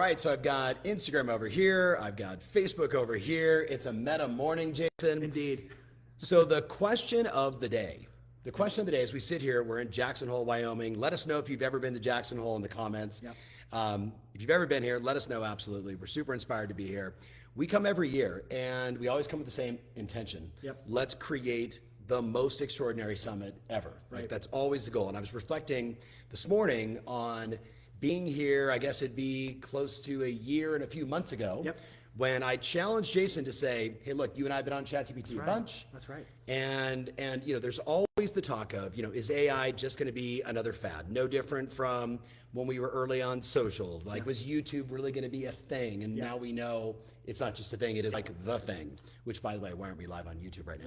right, so I've got Instagram over here. I've got Facebook over here. It's a meta morning, Jason. Indeed. So the question of the day. The question of the day is we sit here, we're in Jackson Hole, Wyoming. Let us know if you've ever been to Jackson Hole in the comments. Yep. If you've ever been here, let us know absolutely. We're super inspired to be here. We come every year and we always come with the same intention. Yep. Let's create the most extraordinary summit ever. Right. Like that's always the goal. And I was reflecting this morning on being here, I guess it'd be close to a year and a few months ago. Yep. When I challenged Jason to say, hey, look, you and I have been on ChatGPT a bunch. That's right. And you know, there's always the talk of, you know, is AI just going to be another fad? No different from when we were early on social. Like, was YouTube really going to be a thing? And now we know it's not just a thing, it is like the thing. Which, by the way, why aren't we live on YouTube right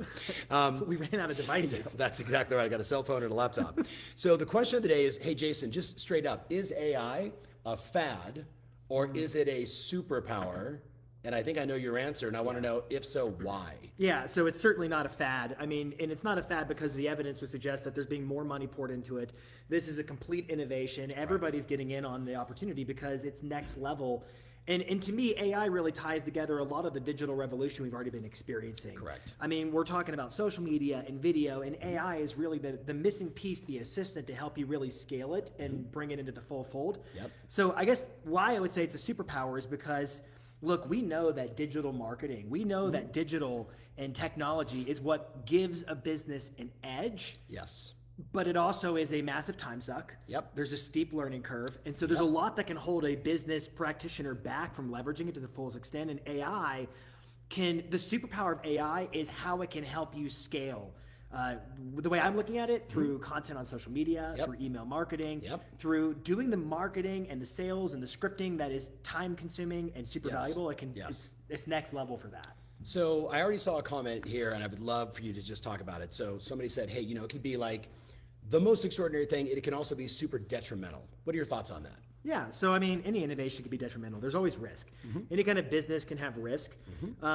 now? We ran out of devices. That's exactly right. I got a cell phone and a laptop. So the question of the day is, hey, Jason, just straight up, is AI a fad or is it a superpower? And I think I know your answer, and I want to know, if so, why? Yeah, so it's certainly not a fad. I mean, and it's not a fad because the evidence would suggest that there's being more money poured into it. This is a complete innovation. Everybody's getting in on the opportunity because it's next level. And to me, AI really ties together a lot of the digital revolution we've already been experiencing. Correct. I mean, we're talking about social media and video, and AI is really the missing piece, the assistant to help you really scale it and bring it into the full fold. Yep. So I guess why I would say it's a superpower is because look, we know that digital marketing, we know that digital and technology is what gives a business an edge. Yes. But it also is a massive time suck. Yep. There's a steep learning curve. And so there's a lot that can hold a business practitioner back from leveraging it to the fullest extent. And the superpower of AI is how it can help you scale. The way I'm looking at it, through content on social media, through email marketing, through doing the marketing and the sales and the scripting that is time consuming and super valuable, it's next level for that. So I already saw a comment here and I would love for you to just talk about it. So somebody said, hey, you know, it could be like the most extraordinary thing. It can also be super detrimental. What are your thoughts on that? Yeah, so I mean, any innovation can be detrimental. There's always risk. Any kind of business can have risk.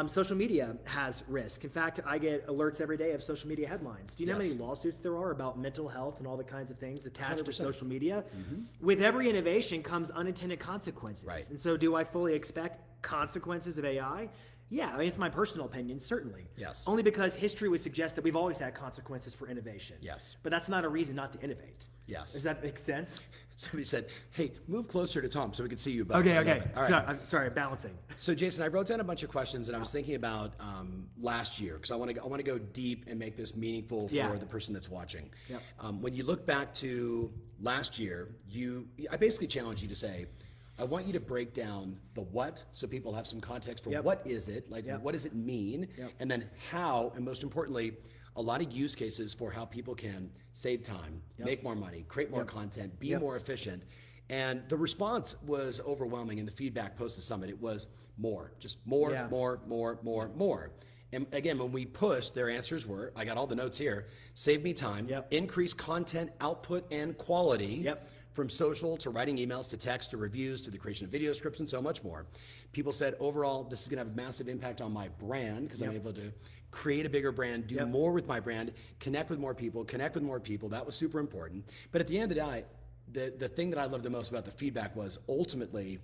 Social media has risk. In fact, I get alerts every day of social media headlines. Do you know how many lawsuits there are about mental health and all the kinds of things attached 100%. To social media? With every innovation comes unintended consequences. Right. And so do I fully expect consequences of AI? Yeah, I mean, it's my personal opinion, certainly. Yes. Only because history would suggest that we've always had consequences for innovation. Yes. But that's not a reason not to innovate. Yes. Does that make sense? Somebody said, hey, move closer to Tom so we can see you better. Okay. All right. Sorry, I'm sorry, balancing. So Jason, I wrote down a bunch of questions and I was thinking about last year because I want to go deep and make this meaningful for the person that's watching. Yep. When you look back to last year, I basically challenged you to say, I want you to break down the what so people have some context for what is it, like what does it mean, and then how, and most importantly, a lot of use cases for how people can save time, make more money, create more content, be more efficient. And the response was overwhelming in the feedback post the summit. It was more, just more. And again, when we pushed, their answers were, I got all the notes here, save me time, increase content output and quality, from social to writing emails to text to reviews to the creation of video scripts and so much more. People said, overall, this is gonna have a massive impact on my brand because I'm able to create a bigger brand, do more with my brand, connect with more people. That was super important. But at the end of the day, the thing that I loved the most about the feedback was ultimately,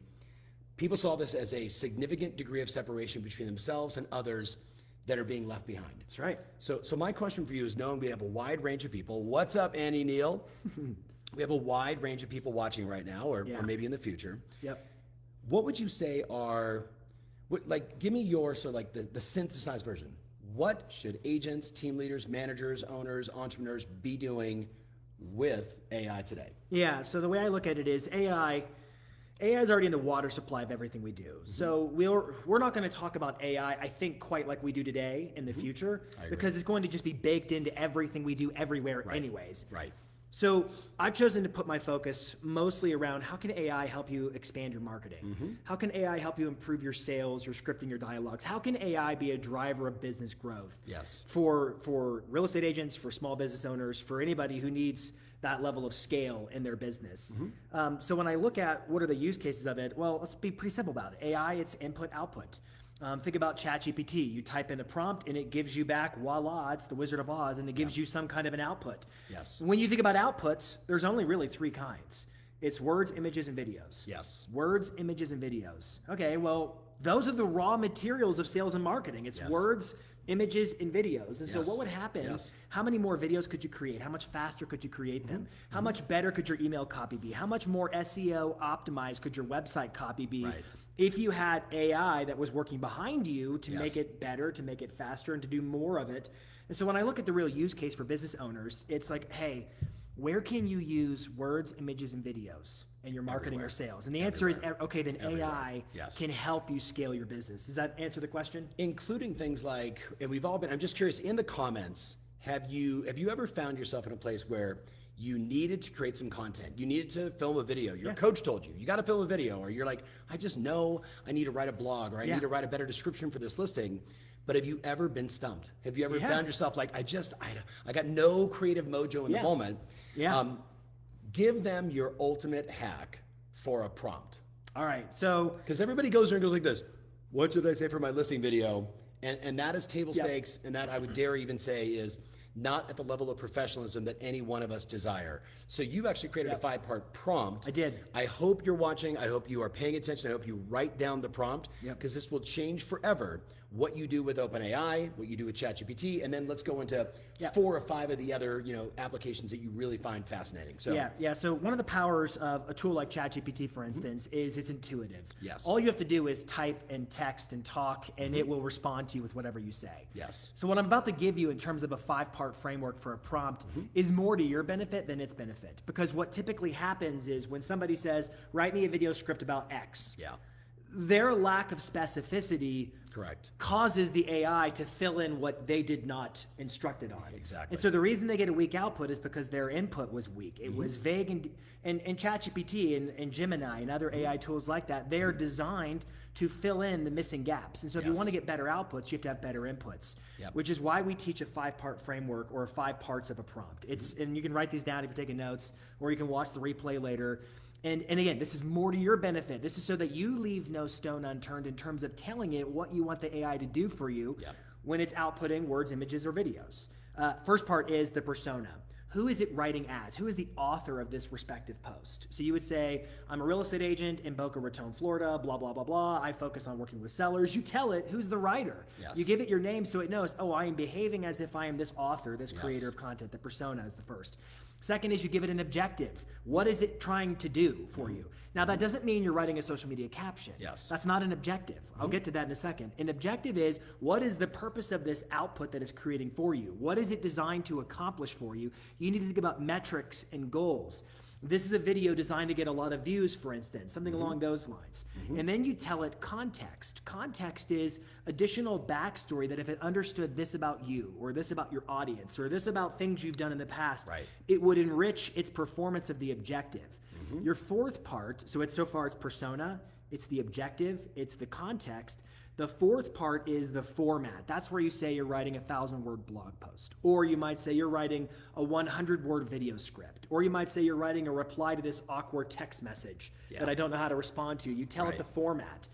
people saw this as a significant degree of separation between themselves and others that are being left behind. That's right. So my question for you is, knowing we have a wide range of people, what's up, Annie Neal? We have a wide range of people watching right now, or maybe in the future. Yep. What would you say are, give me your, the synthesized version. What should agents, team leaders, managers, owners, entrepreneurs be doing with AI today? Yeah, so the way I look at it is AI is already in the water supply of everything we do. So we're not going to talk about AI, I think, quite like we do today in the future, because it's going to just be baked into everything we do everywhere anyways. Right. So I've chosen to put my focus mostly around how can AI help you expand your marketing? How can AI help you improve your sales, your scripting, your dialogues? How can AI be a driver of business growth? Yes. For real estate agents, for small business owners, for anybody who needs that level of scale in their business. So when I look at what are the use cases of it, well, let's be pretty simple about it. AI, it's input, output. Think about ChatGPT. You type in a prompt and it gives you back, voila, it's the Wizard of Oz, and it gives you some kind of an output. Yes. When you think about outputs, there's only really three kinds. It's words, images, and videos. Yes. Words, images, and videos. Okay, well, those are the raw materials of sales and marketing. It's words, images, and videos. And so what would happen? How many more videos could you create? How much faster could you create them? How much better could your email copy be? How much more SEO optimized could your website copy be? If you had AI that was working behind you to make it better, to make it faster, and to do more of it. And so when I look at the real use case for business owners, it's like, hey, where can you use words, images, and videos in your marketing or sales? And the answer is, okay, then AI can help you scale your business. Does that answer the question? Including things like, and we've all been, I'm just curious, in the comments, have you ever found yourself in a place where you needed to create some content, you needed to film a video, your coach told you got to film a video, or you're like, I just know I need to write a blog, or I need to write a better description for this listing. But have you ever been stumped? Have you ever found yourself like, I got no creative mojo in the moment? Give them your ultimate hack for a prompt. All right, so. Because everybody goes there and goes like this, what should I say for my listing video? And that is table stakes, and that I would dare even say is not at the level of professionalism that any one of us desire. So you actually created a 5-part prompt. I did. I hope you're watching. I hope you are paying attention. I hope you write down the prompt, because this will change forever what you do with OpenAI, what you do with ChatGPT, and then let's go into 4 or 5 of the other applications that you really find fascinating. So So one of the powers of a tool like ChatGPT, for instance, is it's intuitive. Yes. All you have to do is type and text and talk, and it will respond to you with whatever you say. Yes. So what I'm about to give you in terms of a 5-part framework for a prompt is more to your benefit than its benefit, because what typically happens is when somebody says, write me a video script about X. Their lack of specificity causes the AI to fill in what they did not instruct it on. Exactly. And so the reason they get a weak output is because their input was weak. It was vague, and ChatGPT and Gemini and other AI tools like that, they are designed to fill in the missing gaps. And so if you want to get better outputs, you have to have better inputs, which is why we teach a 5-part framework, or 5 parts of a prompt. It's and you can write these down if you're taking notes, or you can watch the replay later. And again, this is more to your benefit. This is so that you leave no stone unturned in terms of telling it what you want the AI to do for you when it's outputting words, images, or videos. First part is the persona. Who is it writing as? Who is the author of this respective post? So you would say, I'm a real estate agent in Boca Raton, Florida, blah, blah, blah, blah. I focus on working with sellers. You tell it who's the writer. You give it your name so it knows, oh, I am behaving as if I am this author, this creator of content. The persona is the first. Second is you give it an objective. What is it trying to do for you? Now, that doesn't mean you're writing a social media caption. That's not an objective. I'll get to that in a second. An objective is, what is the purpose of this output that it's creating for you? What is it designed to accomplish for you? You need to think about metrics and goals. This is a video designed to get a lot of views, for instance, something along those lines. And then you tell it context. Context is additional backstory that if it understood this about you, or this about your audience, or this about things you've done in the past, it would enrich its performance of the objective. Your 4th part, so far it's persona, it's the objective, it's the context. The 4th part is the format. That's where you say you're writing a 1,000-word blog post. Or you might say you're writing a 100-word video script. Or you might say you're writing a reply to this awkward text message that I don't know how to respond to. You tell it the format.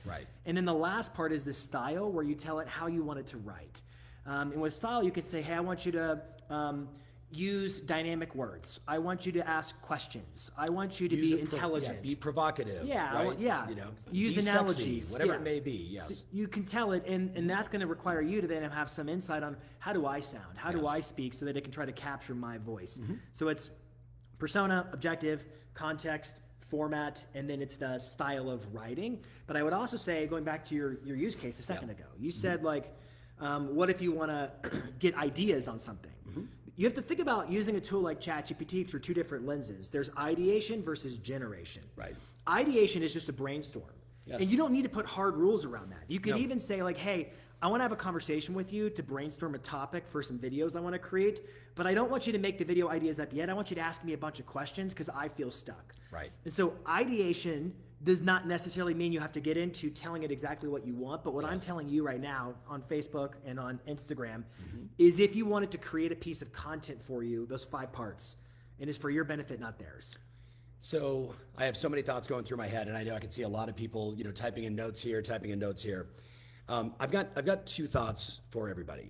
And then the last part is the style, where you tell it how you want it to write. And with style, you could say, hey, I want you to use dynamic words. I want you to ask questions. I want you to be intelligent. Be provocative. Use be analogies. Sexy, whatever it may be. So you can tell it, and that's going to require you to then have some insight on how do I sound? How do I speak so that it can try to capture my voice? So it's persona, objective, context, format, and then it's the style of writing. But I would also say, going back to your use case a second ago, you said what if you want to get ideas on something? You have to think about using a tool like ChatGPT through 2 different lenses. There's ideation versus generation. Ideation is just a brainstorm. And you don't need to put hard rules around that. You could even say hey, I want to have a conversation with you to brainstorm a topic for some videos I want to create, but I don't want you to make the video ideas up yet. I want you to ask me a bunch of questions because I feel stuck. And so ideation does not necessarily mean you have to get into telling it exactly what you want, but what I'm telling you right now on Facebook and on Instagram is if you wanted to create a piece of content for you, those 5 parts, and it's for your benefit, not theirs. So I have so many thoughts going through my head, and I know I can see a lot of people, typing in notes here, typing in notes here. I've got 2 thoughts for everybody.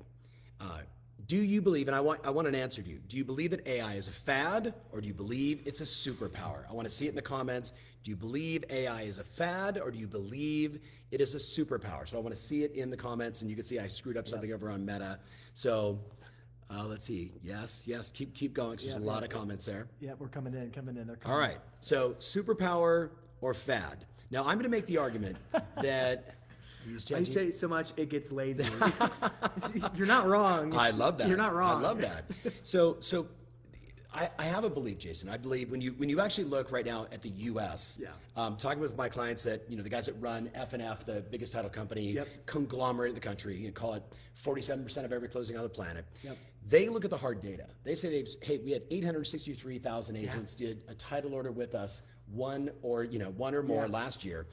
Do you believe, and I want an answer to you, do you believe that AI is a fad or do you believe it's a superpower? I want to see it in the comments. Do you believe AI is a fad or do you believe it is a superpower? So I want to see it in the comments, and you can see I screwed up something over on Meta. So let's see. Yes, keep going. There's a lot of comments there. Yeah, we're coming in. They're coming. All right. So superpower or fad? Now I'm going to make the argument that I say so much it gets lazy. You're not wrong. I love that. You're not wrong. I love that. So I have a belief, Jason. I believe when you actually look right now at the U.S. Talking with my clients that the guys that run F&F, the biggest title company conglomerate in the country, call it 47% of every closing on the planet. They look at the hard data. They say we had 863,000 agents did a title order with us, one or more last year.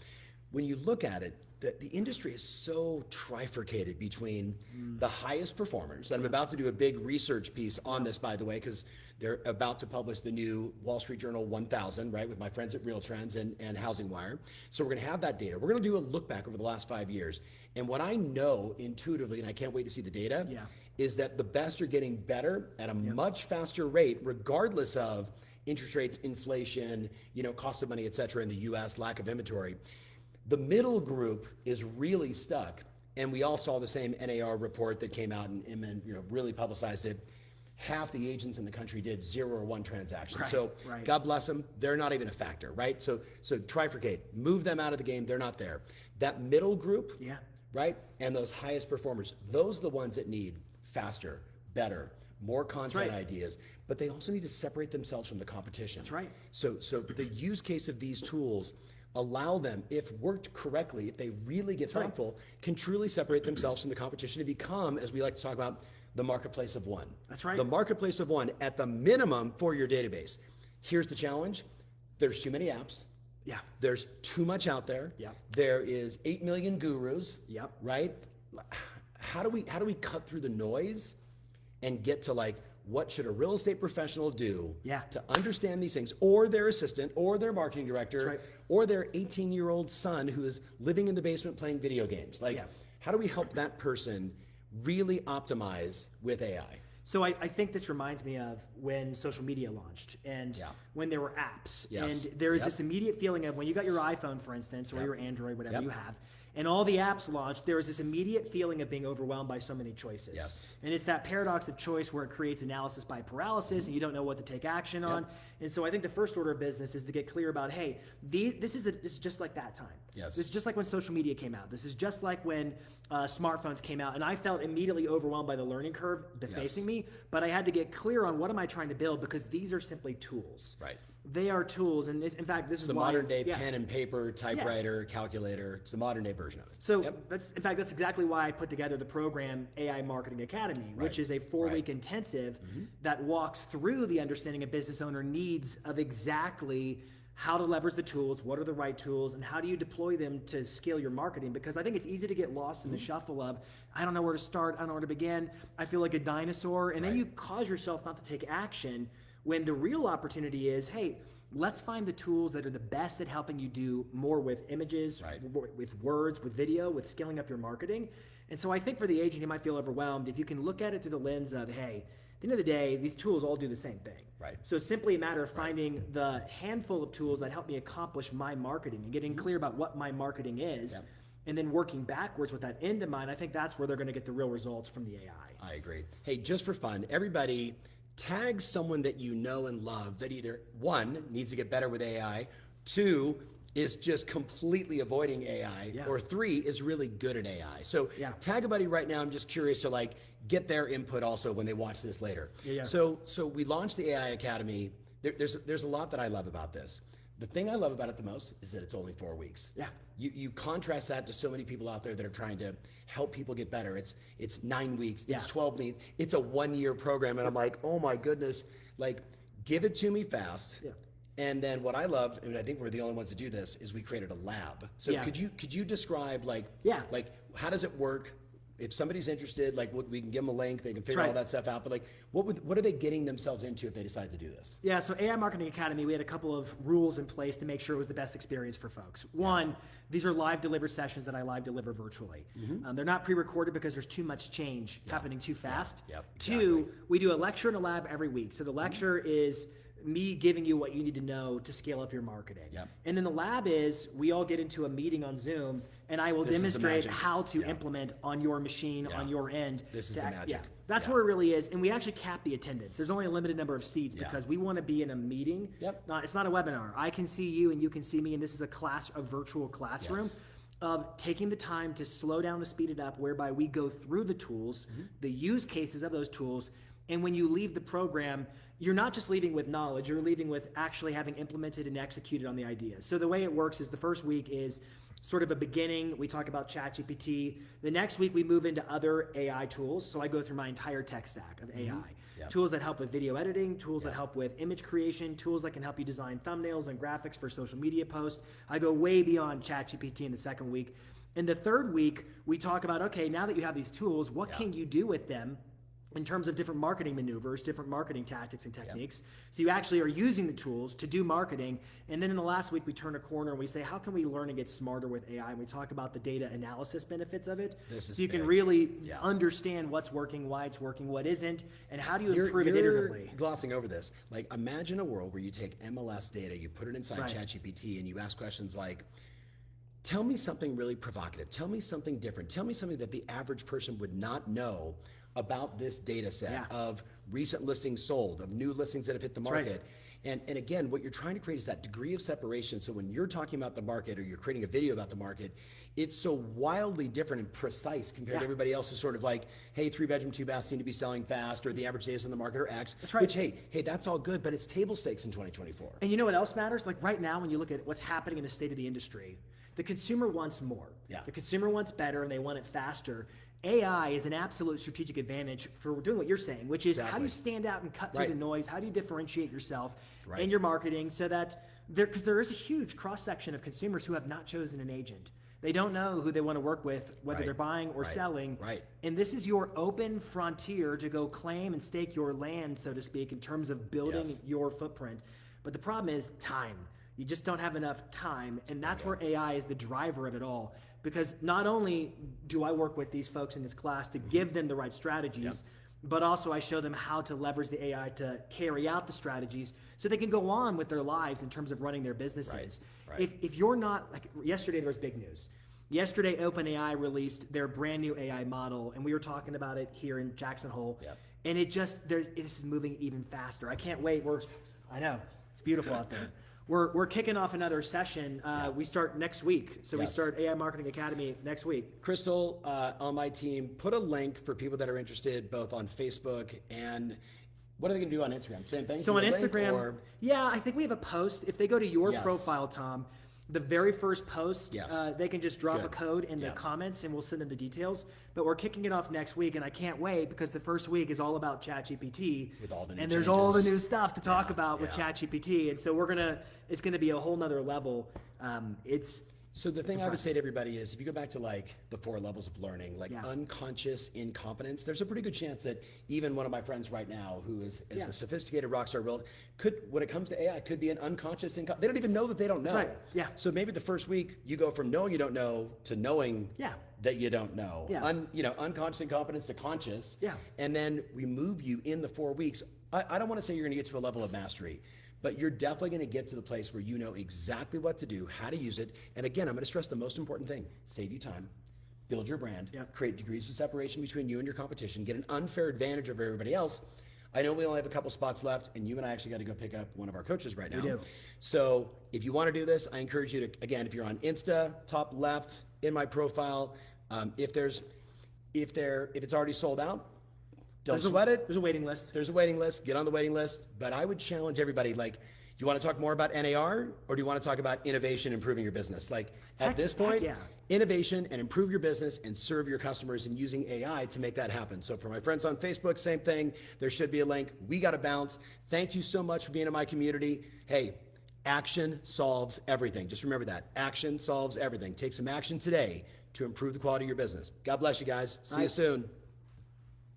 When you look at it, the industry is so trifurcated between the highest performers. And I'm about to do a big research piece on this, by the way, because they're about to publish the new Wall Street Journal 1000, right, with my friends at Real Trends and Housing Wire. So we're going to have that data. We're going to do a look back over the last 5 years. And what I know intuitively, and I can't wait to see the data, is that the best are getting better at a much faster rate, regardless of interest rates, inflation, cost of money, et cetera, in the U.S., lack of inventory. The middle group is really stuck, and we all saw the same NAR report that came out and really publicized it. Half the agents in the country did 0 or 1 transaction. God bless them, they're not even a factor, right? So trifurcate, move them out of the game, they're not there. That middle group, right, and those highest performers, those are the ones that need faster, better, more content ideas, but they also need to separate themselves from the competition. That's right. So the use case of these tools allow them, if worked correctly, if they really get thoughtful, can truly separate themselves from the competition to become, as we like to talk about, the marketplace of one. That's right. The marketplace of one at the minimum for your database. Here's the challenge. There's too many apps. There's too much out there. There is 8 million gurus. Right? How do we cut through the noise and get to what should a real estate professional do to understand these things, or their assistant, or their marketing director, or their 18-year-old son who is living in the basement playing video games? How do we help that person really optimize with AI? So I think this reminds me of when social media launched and when there were apps. And there is this immediate feeling of when you got your iPhone, for instance, or your Android, whatever you have, and all the apps launched, there was this immediate feeling of being overwhelmed by so many choices. And it's that paradox of choice where it creates analysis by paralysis and you don't know what to take action on. And so I think the first order of business is to get clear about, hey, this is just like that time. This is just like when social media came out. This is just like when smartphones came out. And I felt immediately overwhelmed by the learning curve facing me, but I had to get clear on what am I trying to build, because these are simply tools. They are tools, and in fact, this is the modern day pen and paper, typewriter, calculator. It's the modern day version of it. So that's exactly why I put together the program AI Marketing Academy, which is a 4-week intensive that walks through the understanding a business owner needs of exactly how to leverage the tools, what are the right tools, and how do you deploy them to scale your marketing? Because I think it's easy to get lost in the shuffle of, I don't know where to start, I don't know where to begin, I feel like a dinosaur, and then you cause yourself not to take action, when the real opportunity is, hey, let's find the tools that are the best at helping you do more with images, with words, with video, with scaling up your marketing. And so I think for the agent, you might feel overwhelmed if you can look at it through the lens of, hey, at the end of the day, these tools all do the same thing. So it's simply a matter of finding the handful of tools that help me accomplish my marketing and getting clear about what my marketing is. And then working backwards with that end in mind, I think that's where they're going to get the real results from the AI. I agree. Hey, just for fun, everybody tag someone that you know and love that either 1, needs to get better with AI, 2, is just completely avoiding AI, or 3, is really good at AI. So tag a buddy right now. I'm just curious to get their input also when they watch this later. So we launched the AI Academy. There's a lot that I love about this. The thing I love about it the most is that it's only 4 weeks. You contrast that to so many people out there that are trying to help people get better. It's 9 weeks, it's 12 weeks, it's a 1-year program, and I'm like, oh my goodness, give it to me fast. And then what I love, and I think we're the only ones to do this, is we created a lab. So could you describe how does it work? if somebody's interested, like we can give them a link, they can figure right. all that stuff out. But like, what are they getting themselves into if they decide to do this? Yeah, so AI Marketing Academy, we had a couple of rules in place to make sure it was the best experience for folks. One, these are live delivered sessions that I live deliver virtually. They're not pre-recorded because there's too much change happening too fast. Exactly. Two, we do a lecture and a lab every week. So the lecture is me giving you what you need to know to scale up your marketing. And then the lab is we all get into a meeting on Zoom and I will demonstrate how to implement on your machine, on your end. This is the magic. Yeah, that's where it really is. And we actually cap the attendance. There's only a limited number of seats because we want to be in a meeting. It's not a webinar. I can see you and you can see me, and this is a virtual classroom of taking the time to slow down to speed it up, whereby we go through the tools, the use cases of those tools, and when you leave the program, you're not just leaving with knowledge, you're leaving with actually having implemented and executed on the ideas. So the way it works is the first week is sort of a beginning. We talk about ChatGPT. The next week we move into other AI tools. So I go through my entire tech stack of AI. Tools that help with video editing, tools that help with image creation, tools that can help you design thumbnails and graphics for social media posts. I go way beyond ChatGPT in the second week. In the third week, we talk about, okay, now that you have these tools, what can you do with them in terms of different marketing maneuvers, different marketing tactics and techniques. So you actually are using the tools to do marketing. And then in the last week, we turn a corner and we say, how can we learn and get smarter with AI? And we talk about the data analysis benefits of it. So you can really understand what's working, why it's working, what isn't, and how do you improve it iteratively. You're glossing over this. Like, imagine a world where you take MLS data, you put it inside ChatGPT, and you ask questions like, tell me something really provocative. Tell me something different. Tell me something that the average person would not know about this data set of recent listings sold, of new listings that have hit the market. And again, what you're trying to create is that degree of separation. So when you're talking about the market or you're creating a video about the market, it's so wildly different and precise compared to everybody else. Is sort of like, hey, 3-bedroom, 2-bath seem to be selling fast, or the average days on the market are X. Which, hey, that's all good, but it's table stakes in 2024. And you know what else matters? Like right now, when you look at what's happening in the state of the industry, the consumer wants more. The consumer wants better and they want it faster. AI is an absolute strategic advantage for doing what you're saying, which is how do you stand out and cut through the noise? How do you differentiate yourself in your marketing so that because there is a huge cross-section of consumers who have not chosen an agent. They don't know who they want to work with, whether they're buying or selling. And this is your open frontier to go claim and stake your land, so to speak, in terms of building your footprint. But the problem is time. You just don't have enough time. And that's where AI is the driver of it all. Because not only do I work with these folks in this class to give them the right strategies, but also I show them how to leverage the AI to carry out the strategies so they can go on with their lives in terms of running their businesses. If you're not, like yesterday there was big news. Yesterday OpenAI released their brand new AI model, and we were talking about it here in Jackson Hole. And it is moving even faster. I can't wait. I know, it's beautiful out there. We're kicking off another session. We start next week. So we start AI Marketing Academy next week. Crystal, on my team, put a link for people that are interested both on Facebook and what are they going to do on Instagram? Same thing? So on Instagram, I think we have a post. If they go to your profile, Tom, the very first post, they can just drop a code in the comments and we'll send them the details. But we're kicking it off next week, and I can't wait because the first week is all about ChatGPT. With all the new and there's all the new stuff to talk about with ChatGPT. And so it's gonna be a whole nother level. So the thing I would say to everybody is, if you go back to like the 4 levels of learning, like unconscious incompetence, there's a pretty good chance that even one of my friends right now, who is a sophisticated rock star, could, when it comes to AI, could be an unconscious incompetence. They don't even know that they don't know. So maybe the first week you go from knowing you don't know to knowing that you don't know. Unconscious incompetence to conscious. And then we move you in the 4 weeks. I don't want to say you're going to get to a level of mastery, but you're definitely going to get to the place where you know exactly what to do, how to use it. And again, I'm going to stress the most important thing: save you time, build your brand, create degrees of separation between you and your competition, get an unfair advantage over everybody else. I know we only have a couple spots left, and you and I actually got to go pick up one of our coaches right now. We do. So if you want to do this, I encourage you to, again, if you're on Insta, top left in my profile, if it's already sold out, don't sweat it. There's a waiting list. There's a waiting list. Get on the waiting list. But I would challenge everybody, like, you want to talk more about NAR, or do you want to talk about innovation, improving your business? Like, at this point, innovation and improve your business and serve your customers, and using AI to make that happen. So for my friends on Facebook, same thing. There should be a link. We got to bounce. Thank you so much for being in my community. Hey, action solves everything. Just remember that. Action solves everything. Take some action today to improve the quality of your business. God bless you guys. See you right. soon.